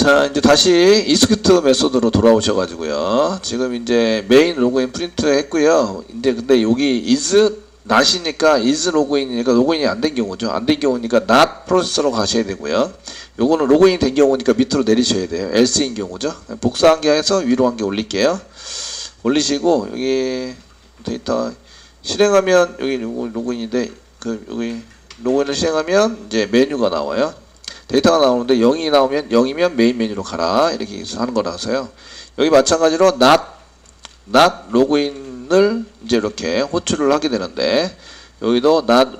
자, 이제 다시 이스큐트 메소드로 돌아오셔가지고요. 지금 이제 메인 로그인 프린트 했고요. 이제 근데 여기 is not이니까 is 로그인이니까 로그인이 안 된 경우죠. 안 된 경우니까 not 프로세서로 가셔야 되고요. 요거는 로그인이 된 경우니까 밑으로 내리셔야 돼요. else인 경우죠. 복사 한 개 해서 위로 한 개 올릴게요. 올리시고 여기 데이터 실행하면 여기 요거 로그인인데 그 여기 로그인을 실행하면 이제 메뉴가 나와요. 데이터가 나오는데 0이 나오면 0이면 메인 메뉴로 가라 이렇게 하는 거라서요. 여기 마찬가지로 not 로그인을 이제 이렇게 호출을 하게 되는데 여기도 not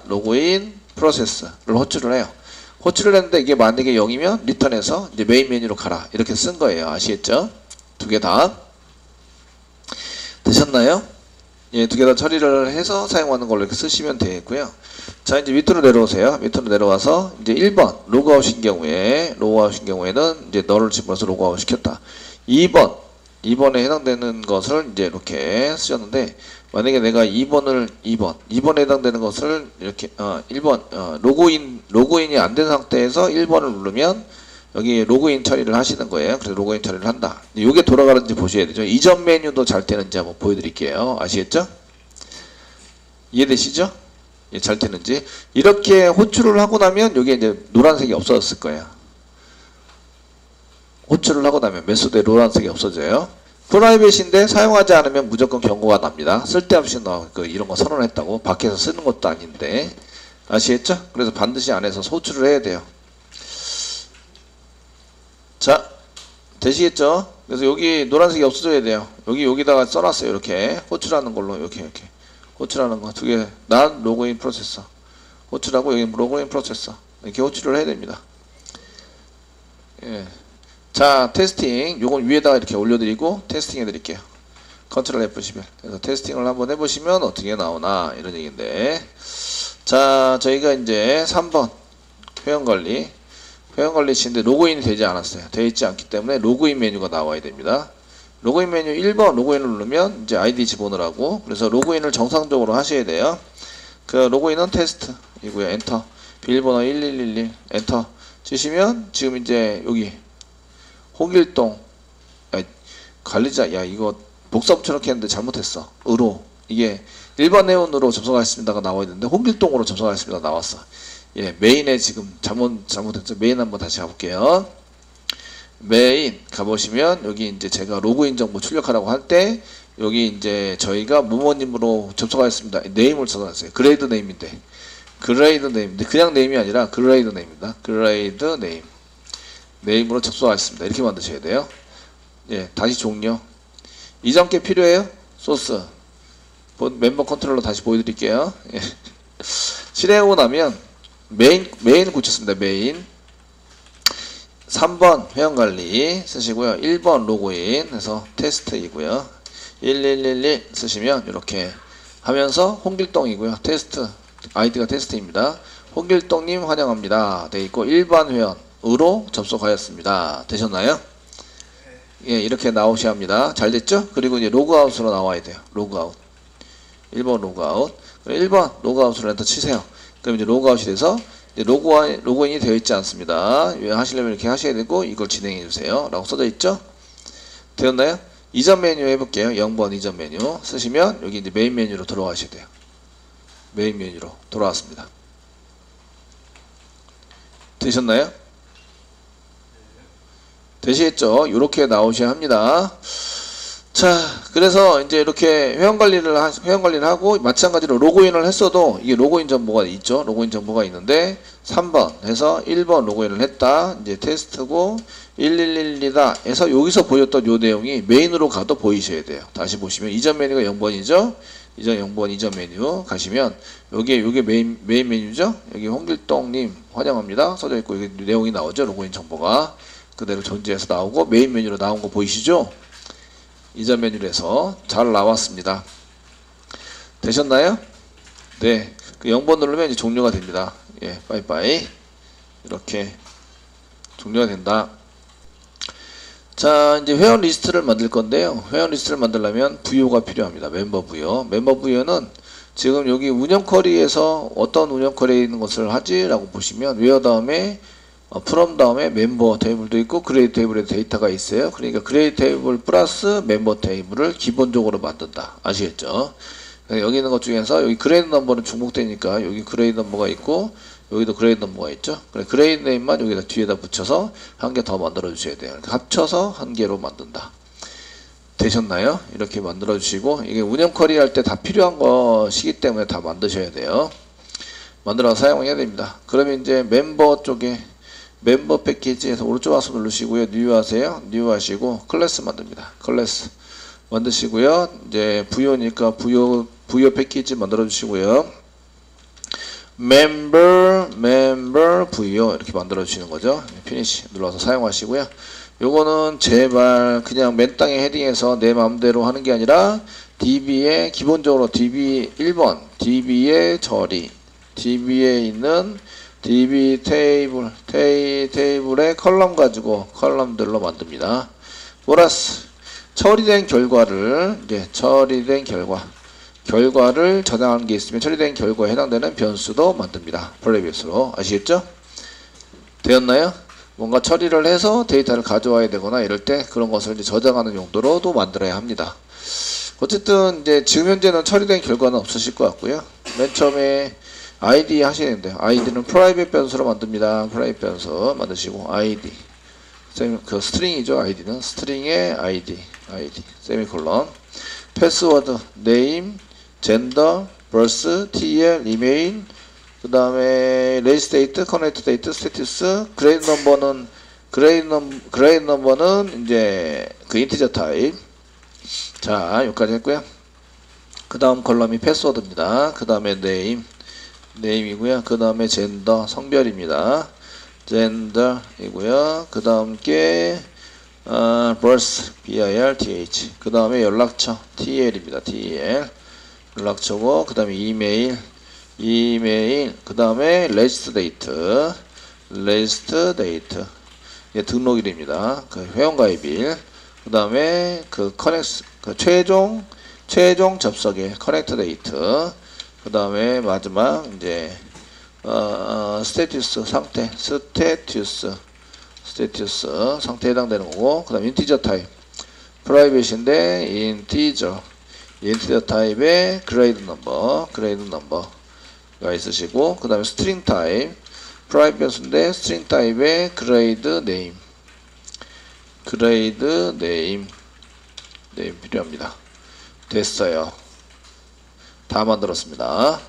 로그인 프로세스를 호출을 해요. 호출을 했는데 이게 만약에 0이면 리턴해서 이제 메인 메뉴로 가라 이렇게 쓴 거예요. 아시겠죠? 두 개 다 되셨나요? 예, 두 개 다 처리를 해서 사용하는 걸로 이렇게 쓰시면 되겠고요. 자, 이제 밑으로 내려오세요. 밑으로 내려와서 이제 1번 로그아웃인 경우에는 이제 너를 집어넣어서 로그아웃 시켰다. 2번에 해당되는 것을 이제 이렇게 쓰셨는데 만약에 내가 2번에 해당되는 것을 이렇게 1번 로그인이 안 된 상태에서 1번을 누르면 여기 로그인 처리를 하시는 거예요. 그래서 로그인 처리를 한다. 이게 돌아가는지 보셔야 되죠. 이전 메뉴도 잘 되는지 한번 보여드릴게요. 아시겠죠? 이해되시죠? 예, 잘 되는지. 이렇게 호출을 하고 나면 여기 이제 노란색이 없어졌을 거예요. 호출을 하고 나면 메소드에 노란색이 없어져요. 프라이빗인데 사용하지 않으면 무조건 경고가 납니다. 쓸데없이 이런 거 선언했다고 밖에서 쓰는 것도 아닌데. 아시겠죠? 그래서 반드시 안에서 호출을 해야 돼요. 자, 되시겠죠? 그래서 여기 노란색이 없어져야 돼요. 여기다가 써놨어요. 이렇게 호출하는 걸로 이렇게 호출하는 거 두 개. 난 로그인 프로세서 호출하고 여기 로그인 프로세서 이렇게 호출을 해야 됩니다. 예. 자, 테스팅 요건 위에다가 이렇게 올려드리고 테스팅 해드릴게요. 컨트롤 F11. 그래서 테스팅을 한번 해보시면 어떻게 나오나 이런 얘기인데, 자, 저희가 이제 3번 회원관리 시인데 로그인이 되지 않았어요. 되어 있지 않기 때문에 로그인 메뉴가 나와야 됩니다. 로그인 메뉴 1번 로그인을 누르면 이제 아이디 집어넣으라고. 그래서 로그인을 정상적으로 하셔야 돼요. 그 로그인은 테스트이고요. 엔터. 비밀번호 1111 엔터 치시면 지금 이제 여기 홍길동 관리자 이거 복사 붙여넣기 했는데 잘못했어. 이게 1번 회원으로 접속하였습니다가 나와야 되는데 홍길동으로 접속하였습니다 나왔어. 예, 메인에 지금 잘못했죠. 메인 한번 다시 가볼게요. 메인 가보시면 여기 이제 제가 로그인 정보 출력하라고 할 때 여기 이제 저희가 모모님으로 접속하였습니다. 네임을 써놨어요. 그레이드 네임인데 그냥 네임이 아니라 그레이드 네임입니다. 그레이드 네임으로 접속하였습니다. 이렇게 만드셔야 돼요. 예, 다시 종료. 이전 게 필요해요? 소스 멤버 컨트롤러 다시 보여드릴게요. 예. 실행하고 나면 메인 고쳤습니다. 메인 3번 회원관리 쓰시고요. 1번 로그인 해서 테스트이고요. 1111 쓰시면 이렇게 하면서 홍길동이고요. 테스트 아이디가 테스트입니다. 홍길동님 환영합니다. 되어 있고 일반 회원으로 접속하였습니다. 되셨나요? 예, 이렇게 나오셔야 합니다. 잘 됐죠? 그리고 이제 로그아웃으로 나와야 돼요. 로그아웃 1번 로그아웃 1번 로그아웃으로 엔터 치세요. 그럼 이제 로그아웃이 돼서 이제 로그인이 되어 있지 않습니다. 하시려면 이렇게 하셔야 되고 이걸 진행해 주세요 라고 써져 있죠. 되었나요? 이전 메뉴 해볼게요. 0번 이전 메뉴 쓰시면 여기 이제 메인 메뉴로 들어가셔야 돼요. 메인 메뉴로 돌아왔습니다. 되셨나요? 되시겠죠? 이렇게 나오셔야 합니다. 자, 그래서 이제 이렇게 회원관리를 하고 마찬가지로 로그인을 했어도 이게 로그인 정보가 있죠. 로그인 정보가 있는데 3번 해서 1번 로그인을 했다. 이제 테스트고 1112다 해서 여기서 보였던 요 내용이 메인으로 가도 보이셔야 돼요. 다시 보시면 이전 메뉴가 0번이죠. 이전 0번 이전 메뉴 가시면 요게 메인 메뉴죠. 여기 홍길동님 환영합니다. 써져 있고 여기 내용이 나오죠. 로그인 정보가 그대로 존재해서 나오고 메인 메뉴로 나온 거 보이시죠? 이전 메뉴에서 잘 나왔습니다. 되셨나요? 네. 그 0번 누르면 이제 종료가 됩니다. 예, 빠이빠이. 이렇게 종료가 된다. 자, 이제 회원 리스트를 만들 건데요. 회원 리스트를 만들려면 부여가 필요합니다. 멤버 부여. 멤버 부여는 지금 여기 운영 쿼리에서 어떤 운영 쿼리에 있는 것을 하지? 라고 보시면 웨어 다음에 from 다음에 멤버 테이블도 있고 그레이드 테이블에 데이터가 있어요. 그러니까 그레이드 테이블 플러스 멤버 테이블을 기본적으로 만든다. 아시겠죠? 여기 있는 것 중에서 여기 그레이드 넘버는 중복되니까 여기 그레이드 넘버가 있고 여기도 그레이드 넘버가 있죠. 그래 그레이드 네임만 여기다 뒤에다 붙여서 한 개 더 만들어 주셔야 돼요. 합쳐서 한 개로 만든다. 되셨나요? 이렇게 만들어 주시고 이게 운영 쿼리 할 때 다 필요한 것이기 때문에 다 만드셔야 돼요. 만들어서 사용해야 됩니다. 그러면 이제 멤버 쪽에 멤버 패키지에서 오른쪽 마우스 누르시고요. 뉴 하세요. 뉴 하시고 클래스 만듭니다. 클래스 만드시고요. 이제 부여니까 부여 패키지 만들어 주시고요. 멤버 부여 이렇게 만들어 주시는 거죠. 피니시 눌러서 사용하시고요. 요거는 제발 그냥 맨 땅에 헤딩해서 내 마음대로 하는 게 아니라 DB에 기본적으로 DB 1번 DB의 처리 DB에 있는 DB 테이블의 컬럼 가지고 컬럼들로 만듭니다. 플러스 처리된 결과를 이제 처리된 결과를 저장하는 게 있으면 처리된 결과에 해당되는 변수도 만듭니다. 프레비스로 아시겠죠? 되었나요? 뭔가 처리를 해서 데이터를 가져와야 되거나 이럴 때 그런 것을 이제 저장하는 용도로도 만들어야 합니다. 어쨌든 이제 지금 현재는 처리된 결과는 없으실 것 같고요. 맨 처음에 ID 하시는데요. ID는 프라이빗 변수로 만듭니다. 프라이빗 변수 만드시고 ID 그 스트링이죠. ID는 스트링의 ID 세미콜론 패스워드 네임 젠더 벌스 TL 이메일 그 다음에 레이스 데이트 커넥트 데이트 스테투스 그레이드 넘버는 이제 그 인티저 타입. 자 여기까지 했고요. 그 다음 컬럼이 패스워드입니다. 그 다음에 네임이고요. 그 다음에 젠더 성별입니다. 젠더이고요. 그 다음 게 birth birth 그 다음에 연락처 TL입니다. TL 연락처고 그 다음에 이메일 그 다음에 레지스트 데이트 예, 등록일입니다. 그 회원가입일 그 다음에 그 커넥스 그 최종 접속일 커넥트 데이트 그 다음에 마지막 이제 스테투스 상태 상태에 해당되는 거고 그 다음 인티저 타입 프라이빗인데 인티저 타입의 그레이드 넘버가 있으시고 그 다음에 스트링 타입 프라이빗 변수인데 스트링 타입의 그레이드 네임 필요합니다. 됐어요. 다 만들었습니다.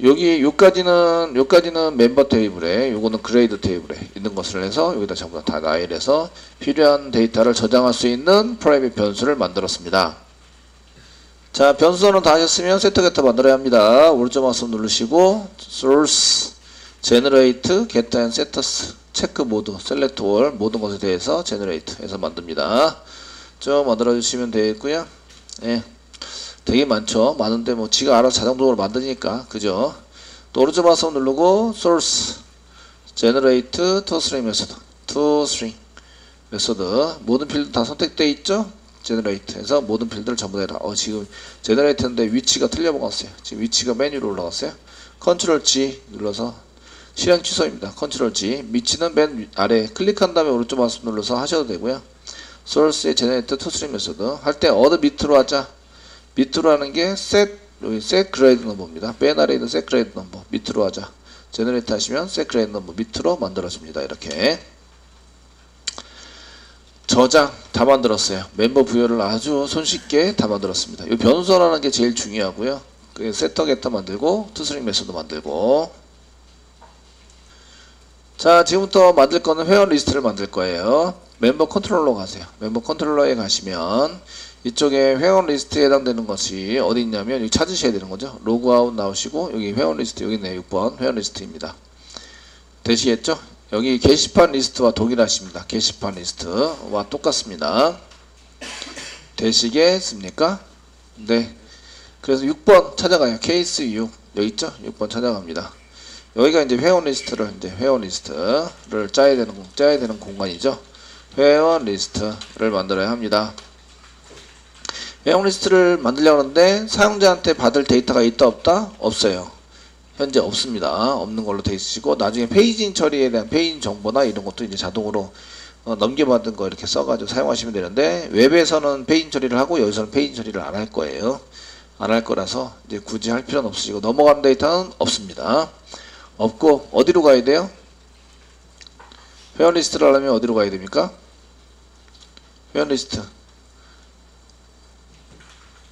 요까지는 멤버 테이블에 요거는 그레이드 테이블에 있는 것을 해서 여기다 전부 다 나열해서 필요한 데이터를 저장할 수 있는 프라이빗 변수를 만들었습니다. 자 변수는 다 하셨으면 세터 게터 만들어야 합니다. 오른쪽 마우스 누르시고 source generate get and setters 체크 모드 select all 모든 것에 대해서 generate 해서 만듭니다. 좀 만들어 주시면 되겠고요. 예. 되게 많죠. 많은데 뭐 지가 알아서 자동적으로 만드니까 그죠. 또 오른쪽 마우스 누르고 source generate toString 메소드 모든 필드 다 선택되어 있죠. generate 해서 모든 필드를 전부 다 지금 generate 했는데 위치가 틀려 먹었어요. 지금 위치가 메뉴로 올라갔어요. 컨트롤 G 눌러서 실행 취소입니다. 컨트롤 G 위치는 맨 아래 클릭한 다음에 오른쪽 마우스 눌러서 하셔도 되고요. source의 generate toString 메소드 할 때 어드 밑으로 하자. 밑으로 하는 게 set grade number입니다. 맨 아래 있는 set grade number 밑으로 하자. generate 하시면 set grade number 밑으로 만들어줍니다. 이렇게 저장 다 만들었어요. 멤버 부여를 아주 손쉽게 다 만들었습니다. 이 변수라는 게 제일 중요하고요. 그 세터 게터 만들고 toString 메소드 만들고 자 지금부터 만들 거는 회원 리스트를 만들 거예요. 멤버 컨트롤러 가세요. 멤버 컨트롤러에 가시면 이쪽에 회원 리스트에 해당되는 것이 어디 있냐면 여기 찾으셔야 되는 거죠. 로그아웃 나오시고 여기 회원 리스트 여기 있네요. 6번 회원 리스트입니다. 되시겠죠? 여기 게시판 리스트와 동일하십니다. 게시판 리스트와 똑같습니다. 되시겠습니까? 네. 그래서 6번 찾아가요. 케이스 6 여기 있죠? 6번 찾아갑니다. 여기가 이제 회원 리스트를 짜야 되는 공간이죠. 회원 리스트를 만들어야 합니다. 회원 리스트를 만들려고 하는데 사용자한테 받을 데이터가 있다 없다? 없어요. 현재 없습니다. 없는 걸로 돼 있으시고 나중에 페이징 처리에 대한 페이징 정보나 이런 것도 이제 자동으로 넘겨받은 거 이렇게 써가지고 사용하시면 되는데 웹에서는 페이징 처리를 하고 여기서는 페이징 처리를 안 할 거예요. 안 할 거라서 이제 굳이 할 필요는 없으시고 넘어가는 데이터는 없습니다. 없고 어디로 가야 돼요? 회원 리스트를 하려면 어디로 가야 됩니까? 회원 리스트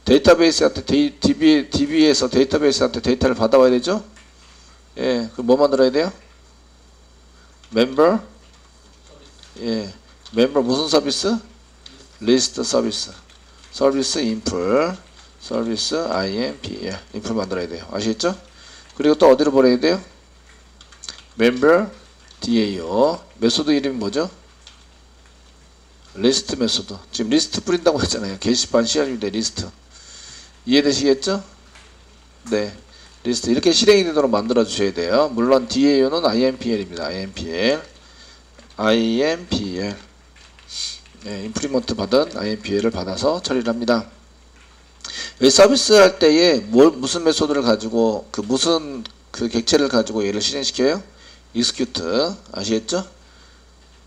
데이터베이스한테 DB에서 데이터베이스한테 데이터를 받아와야 되죠? 예, 그럼 뭐 만들어야 돼요? 멤버 예, 멤버 무슨 서비스? 리스트 서비스 서비스 인풀 서비스 IMPL 인풀 만들어야 돼요. 아시겠죠? 그리고 또 어디로 보내야 돼요? 멤버 DAO 메소드 이름이 뭐죠? 리스트 메소드. 지금 리스트 뿌린다고 했잖아요. 게시판 CRU대 리스트. 이해되시겠죠? 네. 리스트 이렇게 실행이 되도록 만들어 주셔야 돼요. 물론 DAO는 IMPL입니다. IMPL 네, 인프리먼트 받은 IMPL을 받아서 처리를 합니다. 여기 서비스 할 때에 무슨 메소드를 가지고 무슨 객체를 가지고 얘를 실행시켜요? execute 아시겠죠?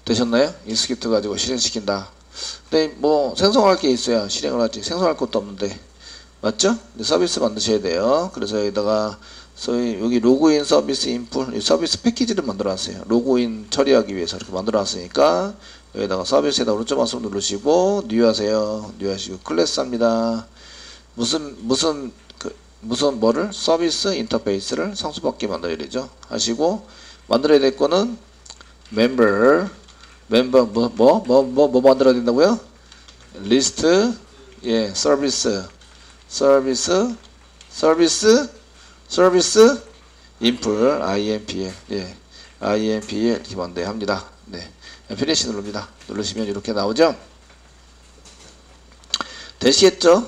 되셨나요? execute 가지고 실행시킨다. 근데 뭐 생성할 게 있어야 실행을 하지. 생성할 것도 없는데 맞죠? 서비스 만드셔야 돼요. 그래서 여기다가 여기 로그인 서비스 인풀 서비스 패키지를 만들어 놨어요. 로그인 처리하기 위해서 이렇게 만들어 놨으니까 여기다가 서비스에다 오른쪽 마우스 누르시고 뉴 하세요. 뉴 하시고 클래스 합니다. 무슨 뭐를 서비스 인터페이스를 상수밖에 만들어야 되죠. 하시고 만들어야 될 거는 멤버 뭐 만들어야 된다고요? 리스트 예 서비스 인풀 IMPL 예 IMPL 이렇게 만들어야 합니다. 네 피니시 누릅니다. 누르시면 이렇게 나오죠. 되시겠죠?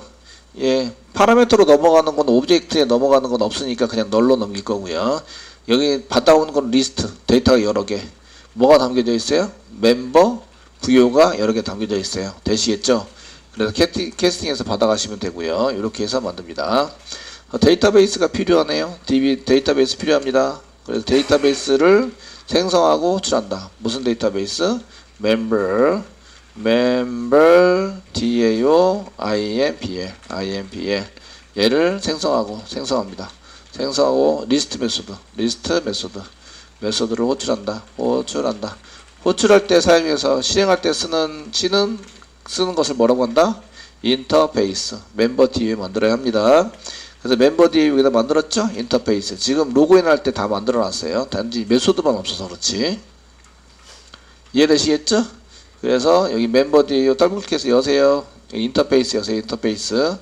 예 파라미터로 넘어가는 건 오브젝트에 넘어가는 건 없으니까 그냥 널로 넘길 거고요. 여기 받아오는 건 리스트 데이터가 여러 개 뭐가 담겨져 있어요? 멤버 부요가 여러 개 담겨져 있어요. 되시겠죠? 그래서 캐스팅해서 받아가시면 되고요. 이렇게 해서 만듭니다. 데이터베이스가 필요하네요. 데이터베이스 필요합니다. 그래서 데이터베이스를 생성하고 호출한다. 무슨 데이터베이스? 멤버 DAO IMPL 얘를 생성합니다. 생성하고 리스트 메소드를 호출한다. 호출할 때 사용해서 실행할 때 쓰는 것을 뭐라고 한다? 인터페이스 멤버 DAO 만들어야 합니다. 그래서 멤버 DAO 여기다 만들었죠? 인터페이스 지금 로그인 할 때 다 만들어 놨어요. 단지 메소드만 없어서 그렇지. 이해되시겠죠? 그래서 여기 멤버 DAO 더블클릭해서 여세요. 여기 인터페이스 여세요. 인터페이스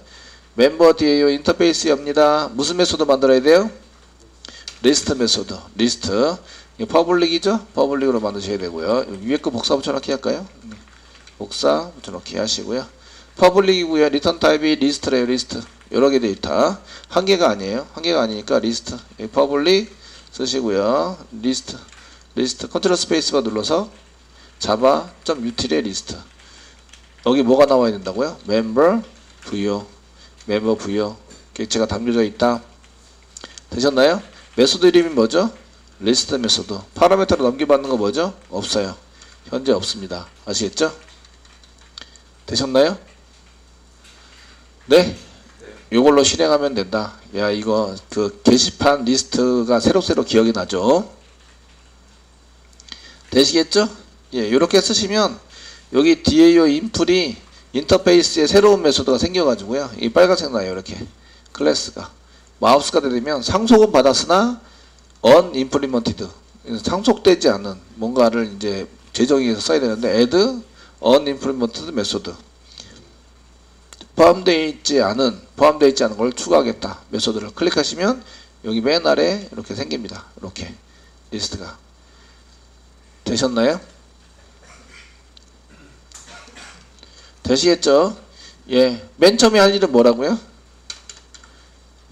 멤버 DAO 인터페이스 엽니다. 무슨 메소드 만들어야 돼요? 리스트 메소드 리스트 퍼블릭이죠? 퍼블릭으로 만드셔야 되고요. 위에 거 복사 붙여넣기 할까요? 복사 붙여넣기 하시고요. 퍼블릭이고요. 리턴 타입이 리스트래요. 리스트 여러 개 데이터 한 개가 아니에요. 한 개가 아니니까 리스트 퍼블릭 쓰시고요. 리스트 컨트롤 스페이스바 눌러서 java.util의 리스트 여기 뭐가 나와야 된다고요? 멤버 부요 객체가 담겨져 있다. 되셨나요? 메소드 이름이 뭐죠? 리스트 메소드 파라미터로 넘겨받는 거 뭐죠? 없어요. 현재 없습니다. 아시겠죠? 되셨나요? 네? 요걸로 실행하면 된다. 야 이거 게시판 리스트가 새록새록 기억이 나죠? 되시겠죠? 예, 요렇게 쓰시면 여기 DAO 인풀이 인터페이스에 새로운 메소드가 생겨가지고요. 이 빨간색 나요. 이렇게 클래스가 마우스가 되면 상속은 받았으나 unimplemented 상속되지 않은 뭔가를 이제 재정의해서 써야 되는데 add unimplemented method 포함되어 있지 않은 걸 추가하겠다. 메소드를 클릭하시면 여기 맨 아래 이렇게 생깁니다. 이렇게 리스트가 되셨나요? 되시겠죠? 예, 맨 처음에 할 일은 뭐라고요?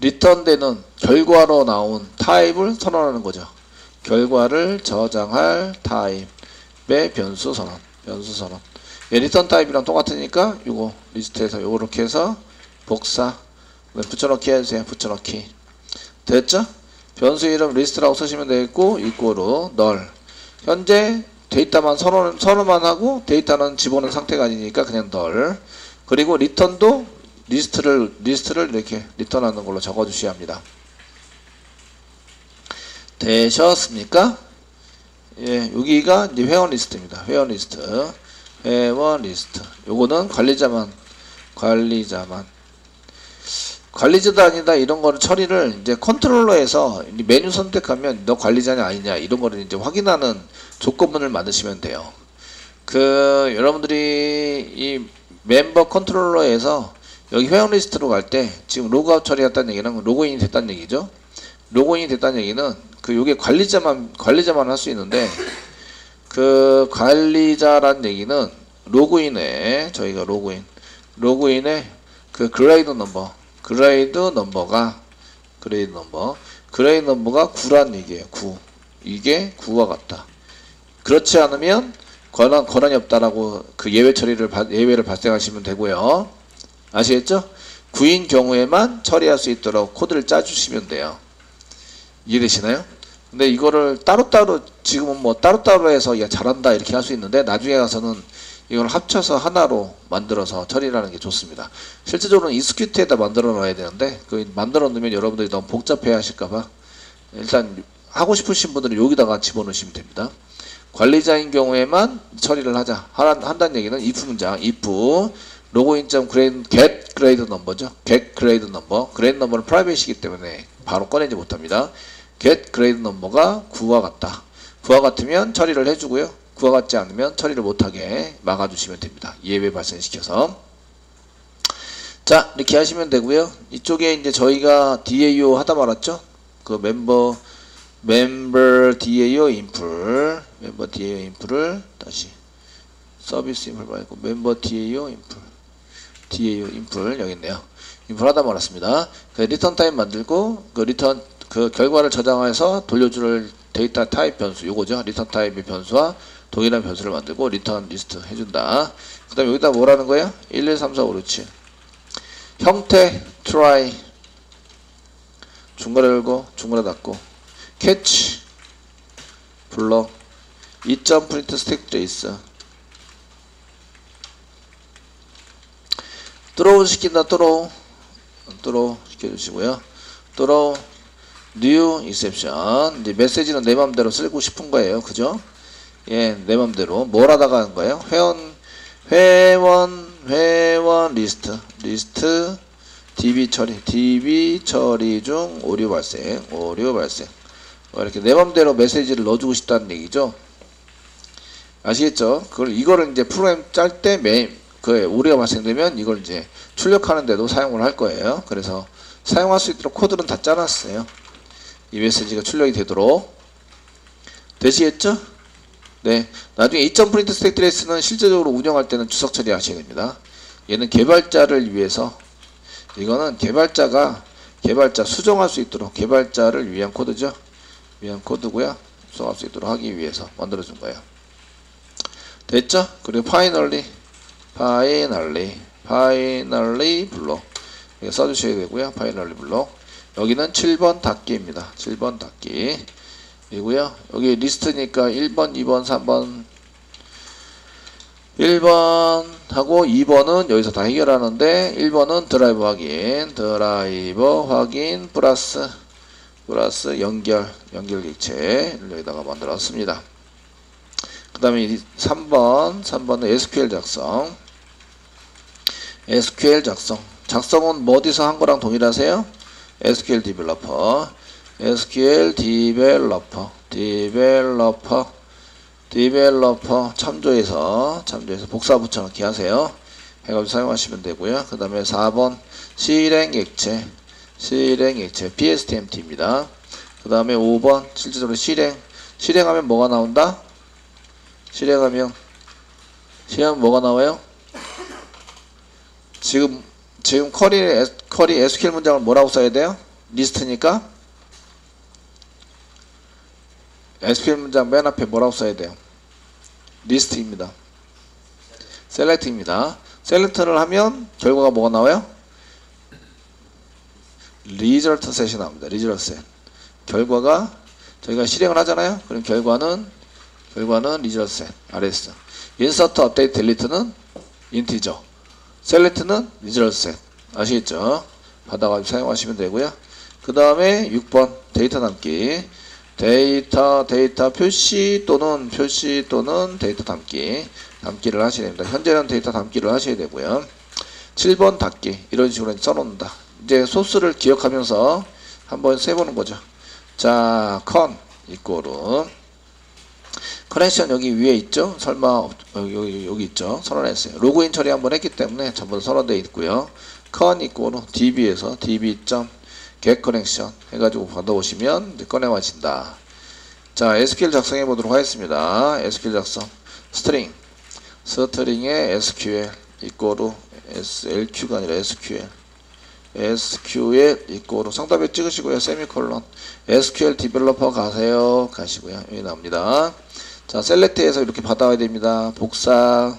리턴되는 결과로 나온 타입을 선언하는 거죠. 결과를 저장할 타입의 변수 선언. 예, 리턴 타입이랑 똑같으니까 요거 리스트에서 요렇게 해서 복사 붙여넣기 해주세요. 붙여넣기 됐죠? 변수 이름 리스트라고 쓰시면 되겠고 이꼬르 널. 현재 데이터만 선언만 하고 데이터는 집어넣은 상태가 아니니까 그냥 널. 그리고 리턴도 리스트를 이렇게 리턴하는 걸로 적어 주셔야 합니다. 되셨습니까? 예, 여기가 이제 회원 리스트입니다. 회원 리스트. 요거는 관리자도 아니다 이런 거를 처리를 이제 컨트롤러에서 메뉴 선택하면 너 관리자냐 아니냐 이런 거를 이제 확인하는 조건문을 만드시면 돼요. 여러분들이 이 멤버 컨트롤러에서 여기 회원 리스트로 갈 때 지금 로그아웃 처리했다는 얘기는 로그인이 됐다는 얘기죠. 로그인이 됐다는 얘기는 요게 관리자만 할 수 있는데 관리자란 얘기는 로그인에 저희가 로그인에 그레이드 넘버가 9란 얘기예요. 9. 이게 9와 같다. 그렇지 않으면 권한이 없다라고 예외를 발생하시면 되고요. 아시겠죠? 9인 경우에만 처리할 수 있도록 코드를 짜주시면 돼요. 이해되시나요? 근데 이거를 따로따로 지금은 따로따로 해서 야 잘한다 이렇게 할 수 있는데 나중에 가서는 이걸 합쳐서 하나로 만들어서 처리하는 게 좋습니다. 실제적으로는 이스큐트에다 만들어 놔야 되는데 만들어 놓으면 여러분들이 너무 복잡해 하실까봐 일단 하고 싶으신 분들은 여기다가 집어넣으시면 됩니다. 관리자인 경우에만 처리를 한다는 얘기는 if 문장 if login.get grade number죠. get grade number. grade number는 프라이빗이기 때문에 바로 꺼내지 못합니다. get grade number가 9와 같다. 9와 같으면 처리를 해주고요. 9와 같지 않으면 처리를 못하게 막아주시면 됩니다. 예외 발생시켜서. 자, 이렇게 하시면 되고요. 이쪽에 이제 저희가 DAO 하다 말았죠. 멤버 DAO 인풀을 다시 서비스 인풀 말고 멤버 DAO 인풀 여기 있네요. 인풀 하다 말았습니다. 리턴 타입 만들고 리턴 결과를 저장해서 돌려줄 데이터 타입 변수 요거죠. 리턴 타입의 변수와 동일한 변수를 만들고 리턴 리스트 해준다. 그 다음에 여기다 뭐라는 거예요? 1, 2, 3, 4, 5, 6, 7 형태 try 중괄호 열고 중괄호 닫고 catch 불러 2.print stack trace throw 시킨다. throw 시켜주시고요. throw new exception. 이제 메시지는 내 맘대로 쓰고 싶은 거예요. 그죠? 예, 내 맘대로 뭘 하다가 하는 거예요? 회원 리스트 DB 처리 중 오류 발생 이렇게 내 맘대로 메시지를 넣어주고 싶다는 얘기죠. 아시겠죠? 이거를 이제 프로그램 짤 때 오류가 발생되면 이걸 이제 출력하는데도 사용을 할 거예요. 그래서 사용할 수 있도록 코드는 다 짜놨어요. 이 메시지가 출력이 되도록. 되시겠죠? 네. 나중에 2.print stack trace는 실제적으로 운영할 때는 주석 처리하셔야 됩니다. 얘는 개발자를 위해서, 이거는 개발자 수정할 수 있도록 개발자를 위한 코드죠. 위한 코드고요. 수정할 수 있도록 하기 위해서 만들어준 거예요. 됐죠? 그리고 finally 블록 써주셔야 되고요. finally 블록. 여기는 7번 닫기입니다. 7번 닫기. 이고요. 여기 리스트니까 1번, 2번, 3번 1번하고 2번은 여기서 다 해결하는데 1번은 드라이버 확인 플러스 연결 객체를 여기다가 만들었습니다. 그 다음에 3번은 SQL 작성은 뭐 어디서 한 거랑 동일하세요? SQL 디벨로퍼 참조해서 복사 붙여넣기 하세요. 해가지고 사용하시면 되고요. 그 다음에 4번 실행 액체 PSTMT입니다. 그 다음에 5번 실제적으로 실행하면 뭐가 나온다? 실행하면 뭐가 나와요? 지금 쿼리 SQL 문장을 뭐라고 써야 돼요? 리스트니까 SQL 문장 맨 앞에 뭐라고 써야 돼요? 리스트입니다. 셀렉트입니다. 셀렉트를 하면 결과가 뭐가 나와요? 리절트 셋이 나옵니다. 리절트 셋. 결과가 저희가 실행을 하잖아요. 그럼 결과는 result set rs. insert, update, delete는 integer, select는 result set. 아시겠죠? 받아가지고 사용하시면 되고요. 그 다음에 6번 데이터 담기. 데이터 표시 또는 데이터 담기를 하셔야 됩니다. 현재는 데이터 담기를 하셔야 되고요. 7번 닫기. 이런 식으로 써놓는다. 이제 소스를 기억하면서 한번 세보는 거죠. 자, con 이꼬르 커넥션 여기 위에 있죠? 설마 여기 있죠? 선언했어요. 로그인 처리 한번 했기 때문에 전부 다 선언되어 있고요. con 이꼬르 db에서 db.get connection 해가지고 받아오시면 이제 꺼내 마신다. 자, SQL 작성해 보도록 하겠습니다. SQL 작성 스트링에 SQL 이꼬르 SLQ가 아니라 SQL 이꼬르 상단에 찍으시고요. 세미콜론 SQL 디벨로퍼 가시고요. 여기 나옵니다. 자, 셀렉트에서 이렇게 받아와야 됩니다. 복사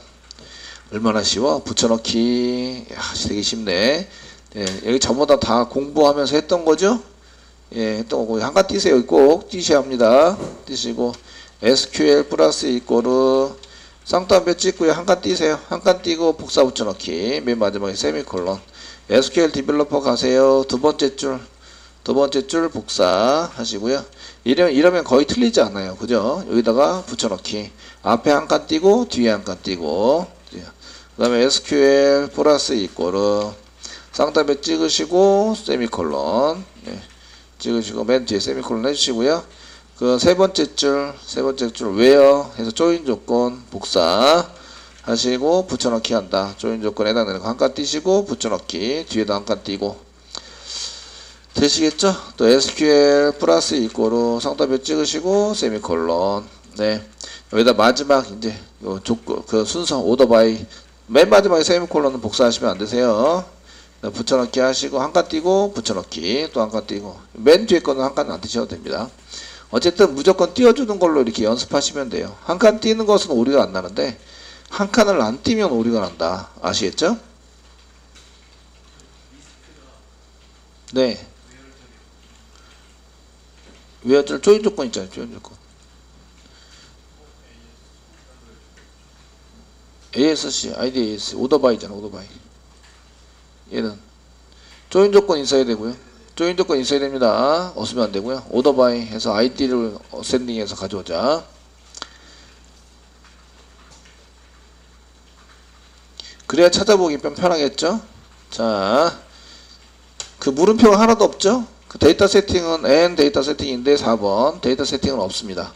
얼마나 쉬워? 붙여넣기. 야, 되게 쉽네. 예, 여기 전부 다 공부하면서 했던 거죠? 예, 했던 거고 한칸 띄세요. 꼭 띄셔야 합니다. 띄시고 SQL 플러스 이꼬르 쌍따옴표 찍고요. 한 칸 띄세요. 한 칸 띄고 복사 붙여넣기. 맨 마지막에 세미콜론. SQL 디벨로퍼 가세요. 두 번째 줄 복사 하시고요. 이러면 거의 틀리지 않아요. 그죠? 여기다가 붙여넣기. 앞에 한 칸 띄고 뒤에 한 칸 띄고. 그 다음에 SQL 플러스 이꼬르 쌍따옴표 찍으시고 세미콜론. 네. 찍으시고 맨 뒤에 세미콜론 해주시고요. 그 세 번째 줄 where 해서 조인 조건 복사 하시고 붙여넣기 한다. 조인 조건에 해당되는 거 한 칸 띄시고 붙여넣기 뒤에도 한 칸 띄고 되시겠죠? 또 SQL 플러스 이꼬르 상따표 찍으시고 세미콜론. 네, 여기다 마지막 이제 요 조건 그 순서 오더 바이 맨 마지막에 세미콜론은 복사하시면 안 되세요. 붙여넣기 하시고 한 칸 띄고 붙여넣기 또 한 칸 띄고 맨 뒤에 거는 한 칸 안 띄셔도 됩니다. 어쨌든 무조건 띄워주는 걸로 이렇게 연습하시면 돼요. 한 칸 띄는 것은 오류가 안 나는데 한 칸을 안 띄면 오류가 난다. 아시겠죠? 네. 외어줄 조인 조건 있잖아요. 조인 조건. ASC, IDAS, 오더바이잖아. 오더바이. 얘는 조인 조건 있어야 되고요. 조인 조건 있어야 됩니다. 없으면 안 되고요. 오더바이 해서 ID를 어센딩해서 가져오자. 그래야 찾아보기 편하겠죠? 자, 그 물음표가 하나도 없죠? 그 데이터 세팅은 N 데이터 세팅인데 4번 데이터 세팅은 없습니다.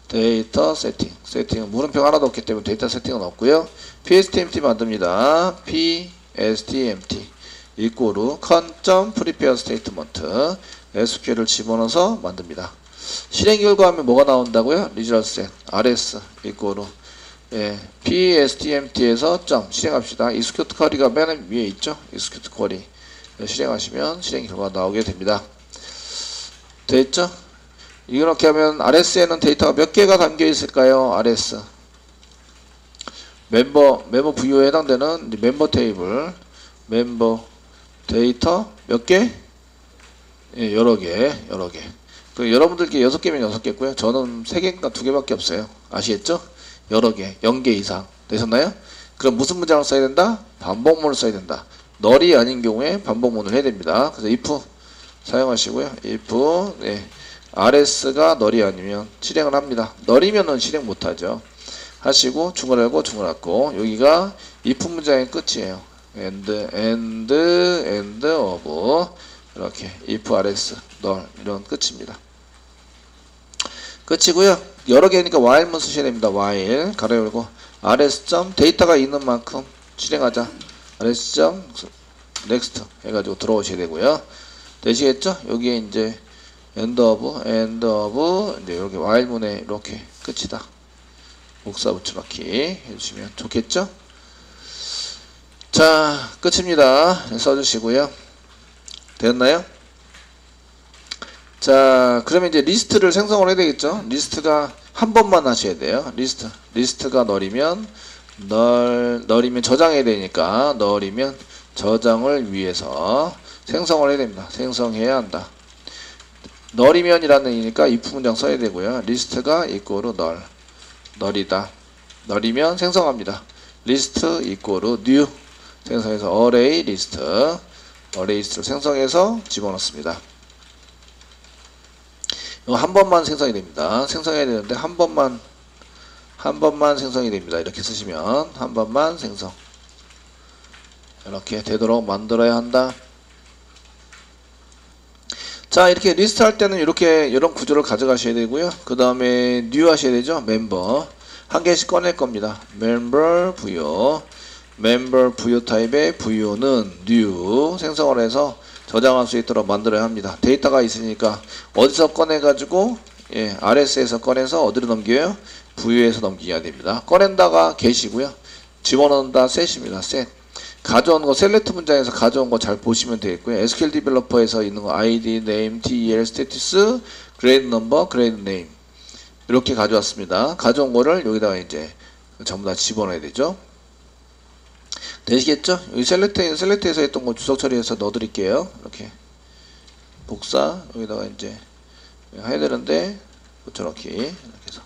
데이터 세팅은 물음표가 하나도 없기 때문에 데이터 세팅은 없고요. PSTMT 만듭니다. PSTMT 이꼬르 con.prepare statement SQL을 집어넣어서 만듭니다. 실행 결과하면 뭐가 나온다고요? result set rs 이꼬르 예, PSTMT에서 실행합시다. execute query가 맨 위에 있죠? execute query 실행하시면 실행 결과가 나오게 됩니다. 됐죠? 이렇게 하면 RS에는 데이터가 몇 개가 담겨 있을까요? RS 멤버 VO에 해당되는 멤버 테이블 멤버 데이터 몇 개? 예, 여러 개. 그 여러분들께 6개면 6개고요. 저는 3개인가 2개밖에 없어요. 아시겠죠? 여러 개, 0개 이상 되셨나요? 그럼 무슨 문장을 써야 된다? 반복문을 써야 된다. 널이 아닌 경우에 반복문을 해야 됩니다. 그래서 if 사용하시고요. if 네, RS가 널이 아니면 실행을 합니다. 널이면은 실행 못하죠. 하시고 중괄하고 중괄하고 여기가 if 문장의 끝이에요. and of 이렇게 if rs 널 이런 끝입니다. 끝이고요. 여러 개니까 while문 쓰셔야 됩니다. while 가로 열고 rs 데이터가 있는 만큼 실행하자. rs next 해가지고 들어오셔야 되고요. 되시겠죠? 여기에 이제 end of 이제 이렇게 while문에 이렇게 끝이다. 복사 붙여넣기 해주시면 좋겠죠? 자, 끝입니다. 써주시고요. 됐나요? 자, 그러면 이제 리스트를 생성을 해야 되겠죠? 리스트가 한 번만 하셔야 돼요. 리스트가 널이면 저장해야 되니까 널이면 저장을 위해서 생성을 해야 됩니다. 생성해야 한다. 널이면이라는 얘기니까 if 문장 써야 되고요. 리스트가 이꼬르 널. 널이다. 널이면 생성합니다. 리스트 이꼬르 new. 생성해서 array 리스트. array 리스트를 생성해서 집어넣습니다. 이거 한 번만 생성이 됩니다. 생성해야 되는데 한 번만 생성이 됩니다. 이렇게 쓰시면 한 번만 생성. 이렇게 되도록 만들어야 한다. 자, 이렇게 리스트 할 때는 이런 구조를 가져가셔야 되고요. 그 다음에 new 하셔야 되죠. 멤버 한 개씩 꺼낼 겁니다. 멤버 부여, 멤버 부여 타입의 부여는 new 생성을 해서 저장할 수 있도록 만들어야 합니다. 데이터가 있으니까 어디서 꺼내가지고 RS에서 꺼내서 어디로 넘겨요? 부여에서 넘기셔야 됩니다. 꺼낸다가 get이고요. 집어넣는다 set입니다. set. 가져온 거 셀렉트 문장에서 가져온 거 잘 보시면 되겠고요. SQL 디벨로퍼에서 있는 거 ID, name, TEL, status, grade number, grade name 이렇게 가져왔습니다. 가져온 거를 여기다가 이제 전부 다 집어넣어야 되죠. 되시겠죠? 여기 셀렉트에서 했던 거 주석 처리해서 넣어드릴게요. 이렇게 복사 여기다가 이제 해야 되는데 저렇게 이렇게 해서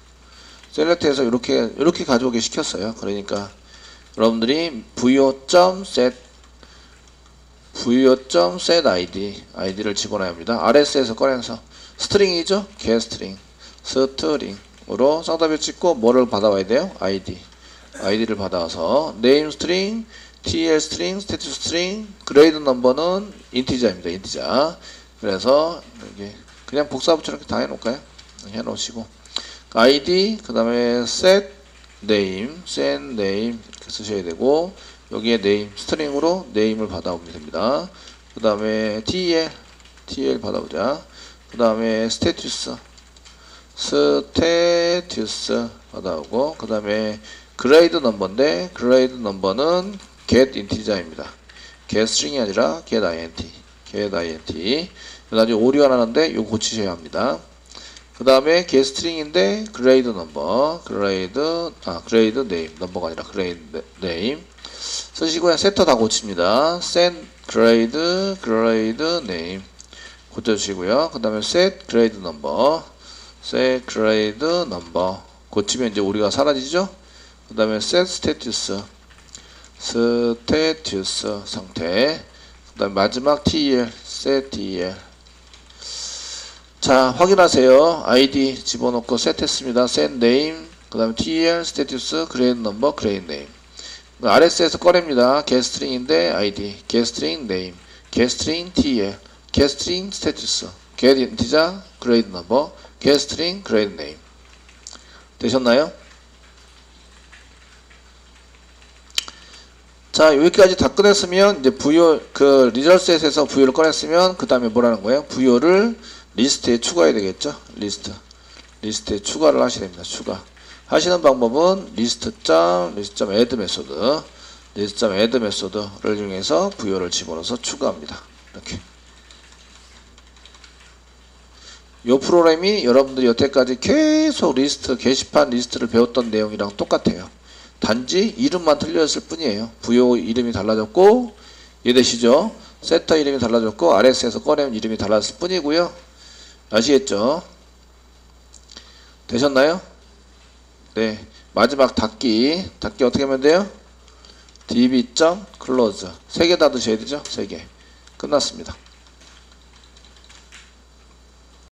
셀렉트에서 이렇게 가져오게 시켰어요. 그러니까 여러분들이 부여.set id를 집어넣어야 합니다. RS에서 꺼내서 스트링이죠? getString 스트링으로 쌍따옴표 찍고 뭐를 받아와야 돼요? id를 받아와서 name string, TEL string, status string, grade number는 인티저입니다. 인티저. 그래서 이렇게 그냥 복사부처럼 이렇게 다 해놓을까요? 해놓으시고 id 그 다음에 set name 이렇게 쓰셔야 되고 여기에 name 스트링으로 name을 받아오면 됩니다. 그 다음에 TEL 받아보자. 그 다음에 status 받아오고 그 다음에 grade number인데 grade number는 get integer입니다. get string이 아니라 get int 나중에 오류가 나는데 이거 고치셔야 합니다. 그 다음에 get string인데 grade number grade name 넘버가 아니라 grade name 쓰시고요. 세터 다 고칩니다. set grade name 고쳐주시고요. 그 다음에 set grade number 고치면 이제 오류가 사라지죠. 그 다음에 set status 상태 그 다음에 마지막 TEL set TEL 자 확인하세요. ID 집어넣고 set 했습니다. set name 그 다음에 TEL status grade number grade name RS에서 꺼냅니다. getString인데 ID getString name getString TEL getString status get integer grade number getString grade name 되셨나요? 자 여기까지 다 꺼냈으면 이제 부여 리절셋에서 부여를 꺼냈으면 그 다음에 뭐라는 거예요? 부여를 리스트에 추가해야 되겠죠? 리스트에 추가를 하셔야 됩니다. 추가 하시는 방법은 list.add 메소드를 이용해서 부여를 집어넣어서 추가합니다. 이렇게 이 프로그램이 여러분들이 여태까지 계속 게시판 리스트를 배웠던 내용이랑 똑같아요. 단지 이름만 틀렸을 뿐이에요. 부여 이름이 달라졌고 이해되시죠? 세터 이름이 달라졌고 RS에서 꺼내면 이름이 달라졌을 뿐이고요. 아시겠죠? 되셨나요? 네. 마지막 닫기 어떻게 하면 돼요? db.close 3개 닫으셔야 되죠? 3개 끝났습니다.